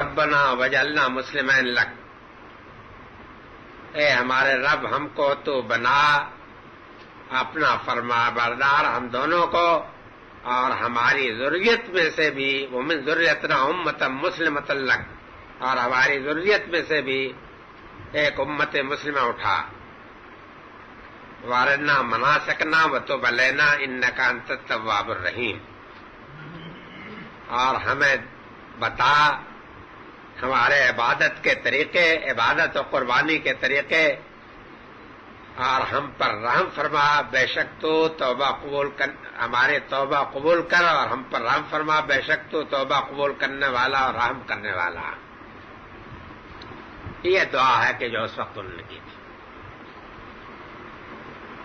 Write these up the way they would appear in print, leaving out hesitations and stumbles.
ربنا وجعلنا مسلمین لک، اے ہمارے رب ہم کو تو بنا اپنا فرما بردار ہم دونوں کو، اور ہماری ذریت میں سے بھی ومن ذریتنا امۃ مسلمۃ لک، اور ہماری ذریت میں سے بھی ایک امت مسلمہ اٹھا، وارنا مناسکنا وتب علینا انک انت التواب الرحیم، اور ہمیں بتا ہمارے عبادت کے طریقے، عبادت و قربانی کے طریقے، اور ہم پر رحم فرما، بے شک تو توبہ قبول کر، ہمارے توبہ قبول کر اور ہم پر رحم فرما، بے شک تو توبہ قبول کرنے والا اور رحم کرنے والا۔ یہ دعا ہے کہ جو اس وقت انہوں نے کی تھی۔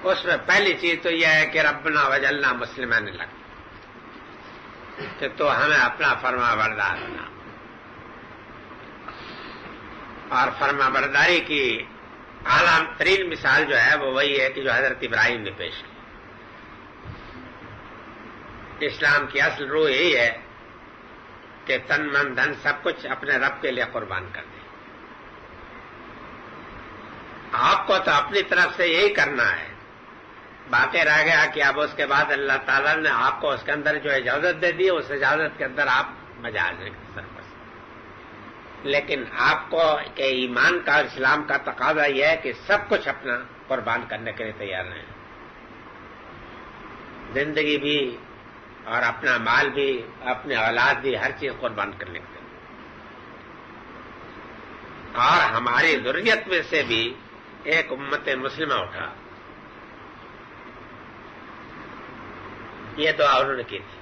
اس میں پہلی چیز تو یہ ہے کہ ربنا وجعلنا مسلمین لک، کہ تو ہمیں اپنا فرما بردار بنا، اور فرما برداری کی اعلیٰ ترین مثال جو ہے وہ وہی ہے کہ جو حضرت ابراہیم نے پیش کی۔ اسلام کی اصل روح یہی ہے کہ تن من دھن سب کچھ اپنے رب کے لیے قربان کر دیں۔ آپ کو تو اپنی طرف سے یہی کرنا ہے، باقی رہ گیا کہ اب اس کے بعد اللہ تعالیٰ نے آپ کو اس کے اندر جو اجازت دے دی، اس اجازت کے اندر آپ مجاز ہیں سرپس، لیکن آپ کو کہ ایمان کا اسلام کا تقاضا یہ ہے کہ سب کچھ اپنا قربان کرنے کے لیے تیار ہیں، زندگی بھی اور اپنا مال بھی، اپنے اولاد بھی، ہر چیز قربان کرنے کے لیے، اور ہماری ذریت میں سے بھی ایک امت مسلمہ اٹھا۔ یہ دعا انہوں نے کی تھی۔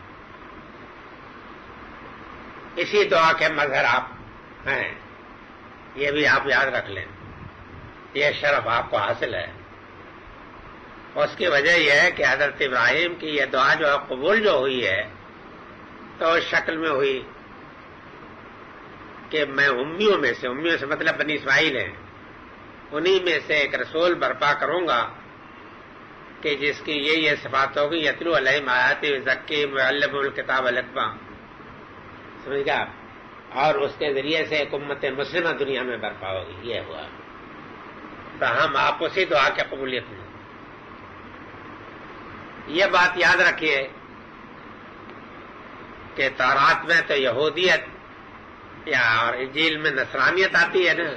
اسی دعا کے مظہر آپ ہیں، یہ بھی آپ یاد رکھ لیں، یہ شرف آپ کو حاصل ہے۔ اس کی وجہ یہ ہے کہ حضرت ابراہیم کی یہ دعا جو ہے قبول جو ہوئی ہے تو اس شکل میں ہوئی کہ میں امیوں سے مطلب بنی اسماعیل ہیں، انہی میں سے ایک رسول برپا کروں گا کہ جس کی یہ صفات ہوگی، یتلو علیہم آیاتی ویزکیہم ویعلمہم الکتاب والحکمہ، سمجھ گیا، اور اس کے ذریعے سے ایک امت مسلمہ دنیا میں برپا ہوگی۔ یہ ہوا تو ہم آپ اسی دعا کے قبولیت میں، یہ بات یاد رکھیے کہ تورات میں تو یہودیت یا اور انجیل میں نصرانیت آتی ہے نا،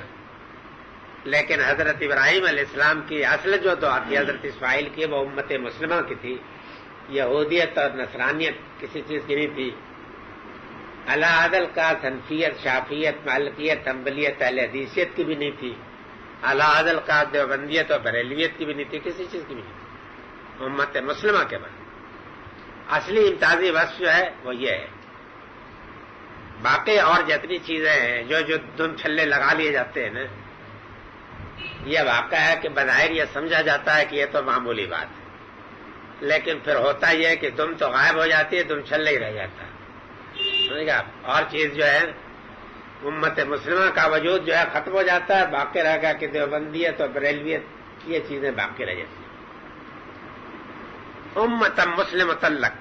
لیکن حضرت ابراہیم علیہ السلام کی اصل جو دعا تھی حضرت اسماعیل کی، وہ امت مسلمہ کی تھی، یہودیت اور نصرانیت کسی چیز کی نہیں تھی۔ اعلی عدل کا حنفیت، شافیت، مالکیت، حنبلیت، اہل حدیثیت کی بھی نہیں تھی، اعلی عدل کا دیوبندیت اور بریلویت کی بھی نہیں تھی، کسی چیز کی بھی نہیں تھی، امت مسلمہ کے بعد اصلی امتیازی وصف جو ہے وہ یہ ہے۔ باقی اور جتنی چیزیں ہیں جو دم چھلے لگا لیے جاتے ہیں نا، یہ واقعہ ہے کہ بظاہر یہ سمجھا جاتا ہے کہ یہ تو معمولی بات ہے، لیکن پھر ہوتا یہ ہے کہ دم تو غائب ہو جاتی ہے، دم چھلے ہی رہ جاتا ہے، سمجھ گا، اور چیز جو ہے امت مسلمہ کا وجود جو ہے ختم ہو جاتا ہے، باقی رہ گا کہ دیوبندیت اور بریلویت یہ چیزیں باقی رہ جاتی ہیں۔ امت مسلمۃ لک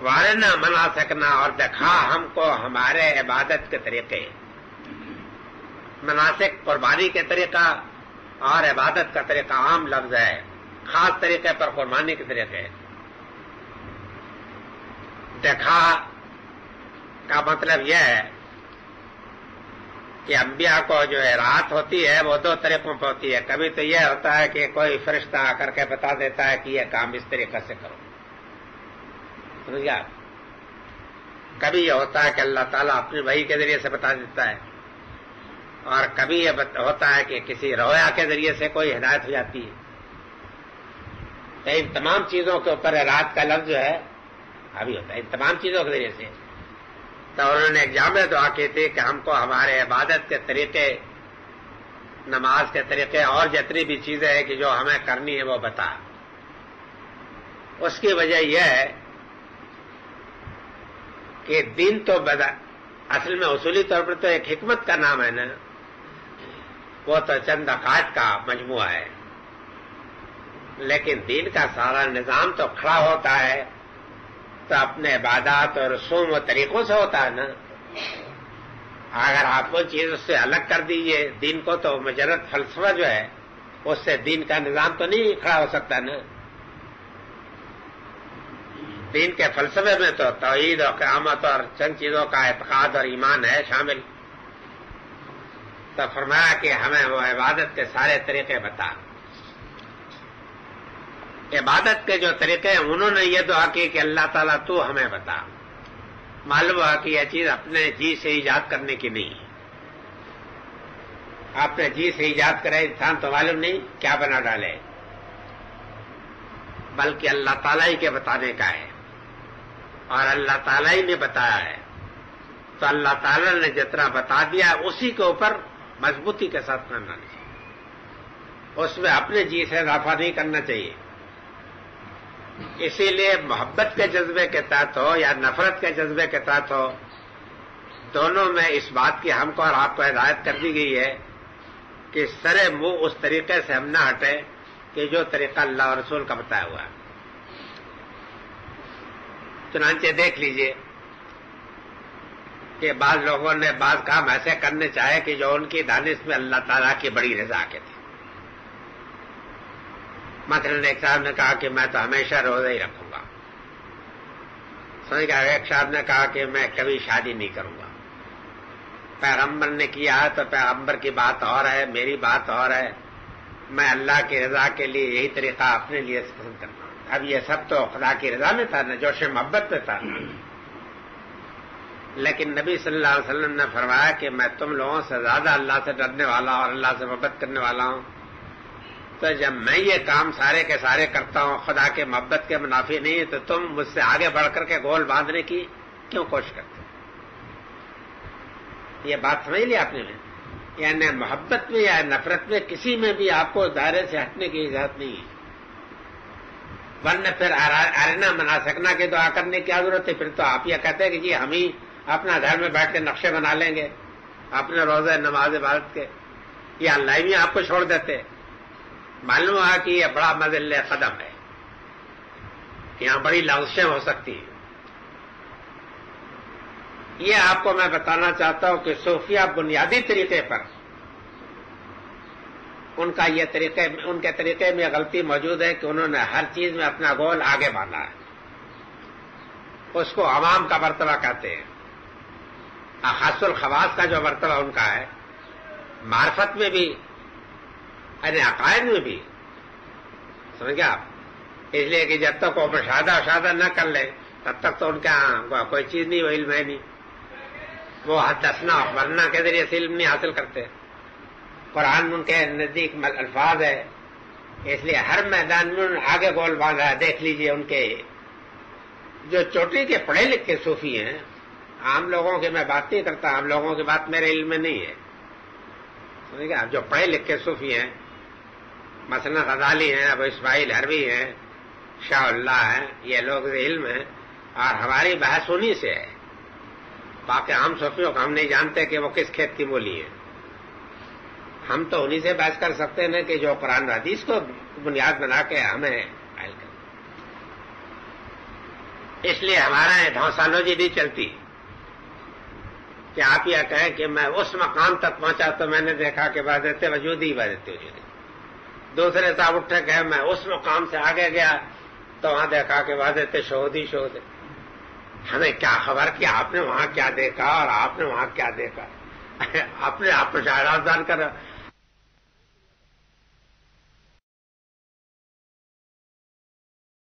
وارنا مناسکنا، اور دکھا ہم کو ہمارے عبادت کے طریقے، مناسک قربانی کے طریقہ اور عبادت کا طریقہ عام لفظ ہے، خاص طریقے پر قربانی کے طریقے۔ دکھا کا مطلب یہ ہے کہ انبیاء کو جو رات ہوتی ہے وہ دو طریقوں پہ ہوتی ہے، کبھی تو یہ ہوتا ہے کہ کوئی فرشتہ آ کر کے بتا دیتا ہے کہ یہ کام اس طریقے سے کرو، سمجھ گیا، کبھی یہ ہوتا ہے کہ اللہ تعالیٰ اپنی وحی کے ذریعے سے بتا دیتا ہے، اور کبھی یہ ہوتا ہے کہ کسی رویا کے ذریعے سے کوئی ہدایت ہو جاتی ہے۔ تو ان تمام چیزوں کے اوپر رات کا لفظ جو ہے حاوی ہوتا ہے، ان تمام چیزوں کے ذریعے سے۔ تو انہوں نے ایک جامع دعا کی تھی کہ ہم کو ہمارے عبادت کے طریقے، نماز کے طریقے اور جتنی بھی چیزیں ہیں کہ جو ہمیں کرنی ہے وہ بتا۔ اس کی وجہ یہ ہے کہ دین تو اصل میں اصولی طور پر تو ایک حکمت کا نام ہے نا، وہ تو چند عقائد کا مجموعہ ہے، لیکن دین کا سارا نظام تو کھڑا ہوتا ہے تو اپنے عبادات اور رسوم و طریقوں سے ہوتا ہے نا۔ اگر آپ وہ چیز اس سے الگ کر دیجیے دین کو، تو مجرد فلسفہ جو ہے اس سے دین کا نظام تو نہیں کھڑا ہو سکتا نا۔ دین کے فلسفے میں تو توحید اور قیامت اور چند چیزوں کا اعتقاد اور ایمان ہے شامل۔ تو فرمایا کہ ہمیں وہ عبادت کے سارے طریقے بتا۔ عبادت کے جو طریقے ہیں انہوں نے یہ دعا کی کہ اللہ تعالیٰ تو ہمیں بتا۔ معلوم ہوا کہ یہ چیز اپنے جی سے ایجاد کرنے کی نہیں ہے۔ اپنے جی سے ایجاد کرے انسان تو معلوم نہیں کیا بنا ڈالے، بلکہ اللہ تعالیٰ ہی کے بتانے کا ہے، اور اللہ تعالیٰ ہی نے بتایا ہے۔ تو اللہ تعالیٰ نے جتنا بتا دیا اسی کے اوپر مضبوطی کے ساتھ کرنا چاہیے، اس میں اپنے جی سے اضافہ نہیں کرنا چاہیے۔ اسی لیے محبت کے جذبے کے تحت ہو یا نفرت کے جذبے کے تحت ہو، دونوں میں اس بات کی ہم کو اور آپ کو ہدایت کر دی گئی ہے کہ سرے منہ اس طریقے سے ہم نہ ہٹے کہ جو طریقہ اللہ اور رسول کا بتایا ہوا ہے۔ چنانچہ دیکھ لیجئے کہ بعض لوگوں نے بعض کام ایسے کرنے چاہے کہ جو ان کی دانش میں اللہ تعالیٰ کی بڑی رضا کے تھے۔ مثلاً ایک صاحب نے کہا کہ میں تو ہمیشہ روزہ ہی رکھوں گا، سمجھ گیا۔ ایک صاحب نے کہا کہ میں کبھی شادی نہیں کروں گا۔ پیغمبر نے کیا ہے تو پیغمبر کی بات اور ہے، میری بات اور ہے، میں اللہ کی رضا کے لیے یہی طریقہ اپنے لیے پسند کرتا ہوں۔ اب یہ سب تو خدا کی رضا میں تھا نا، جوش محبت میں تھا، لیکن نبی صلی اللہ علیہ وسلم نے فرمایا کہ میں تم لوگوں سے زیادہ اللہ سے ڈرنے والا اور اللہ سے محبت کرنے والا ہوں۔ تو جب میں یہ کام سارے کے سارے کرتا ہوں خدا کے محبت کے منافی نہیں، تو تم مجھ سے آگے بڑھ کر کے گول باندھنے کی کیوں کوشش کرتے؟ یہ بات سمجھ لی آپ نے؟ یعنی محبت میں یا نفرت میں کسی میں بھی آپ کو دائرے سے ہٹنے کی اجازت نہیں ہے، ورنہ پھر ارنا منا سکنا کی دعا کرنے کی ضرورت ہے۔ پھر تو آپ یہ کہتے ہیں کہ جی ہم ہی اپنا گھر میں بیٹھ کے نقشے بنا لیں گے اپنے روزہ نماز عبادت کے، یا اللہ بھی آپ کو چھوڑ دیتے۔ معلوم ہوا کہ یہ بڑا مذل قدم ہے، یہاں بڑی لغزشیں ہو سکتی ہیں۔ یہ آپ کو میں بتانا چاہتا ہوں کہ صوفیہ بنیادی طریقے پر ان کے طریقے میں غلطی موجود ہے کہ انہوں نے ہر چیز میں اپنا گول آگے باندھا ہے، اس کو عوام کا مرتبہ کہتے ہیں۔ خاص الخواص کا جو مرتبہ ان کا ہے، معرفت میں بھی یعنی عقائد میں بھی، سمجھ گیا آپ؟ اس لیے کہ جب تک وہ مشاہدہ نہ کر لے تب تک تو ان کے ہاں کوئی چیز نہیں، وہ علم ہے نہیں، وہ حدثنا اخبرنا کے ذریعے سے علم نہیں حاصل کرتے۔ قرآن ان کے نزدیک الفاظ ہے، اس لیے ہر میدان میں انہوں نے آگے گول باندھا ہے۔ دیکھ لیجئے ان کے جو چوٹی کے پڑھے لکھے صوفی ہیں، عام لوگوں کی میں بات نہیں کرتا، عام لوگوں کی بات میرے علم میں نہیں ہے، سمجھ گیا؟ جو پڑھے لکھے صوفی ہیں، مثلا غزالی ہیں، ابو اسماعیل حربی ہیں، شاہ اللہ ہیں، یہ لوگ علم ہیں، اور ہماری بحث انہی سے ہے۔ باقی عام صوفیوں کو ہم نہیں جانتے کہ وہ کس کھیت کی مولی ہیں، ہم تو انہی سے بحث کر سکتے ہیں کہ جو قرآن و حدیث کو بنیاد بنا کے ہمیں قائل کریں۔ اس لیے ہمارا یہ ڈھونسالوجی نہیں چلتی کہ آپ یہ کہیں کہ میں اس مقام تک پہنچا تو میں نے دیکھا کہ وحدت وجودی دوسرے صاحب اٹھے کہ میں اس مقام سے آگے گیا تو وہاں دیکھا کہ وحدت شہودی ہمیں کیا خبر کہ آپ نے وہاں کیا دیکھا اور آپ نے وہاں کیا دیکھا؟ اپنے آپ کو شاہراز جان کر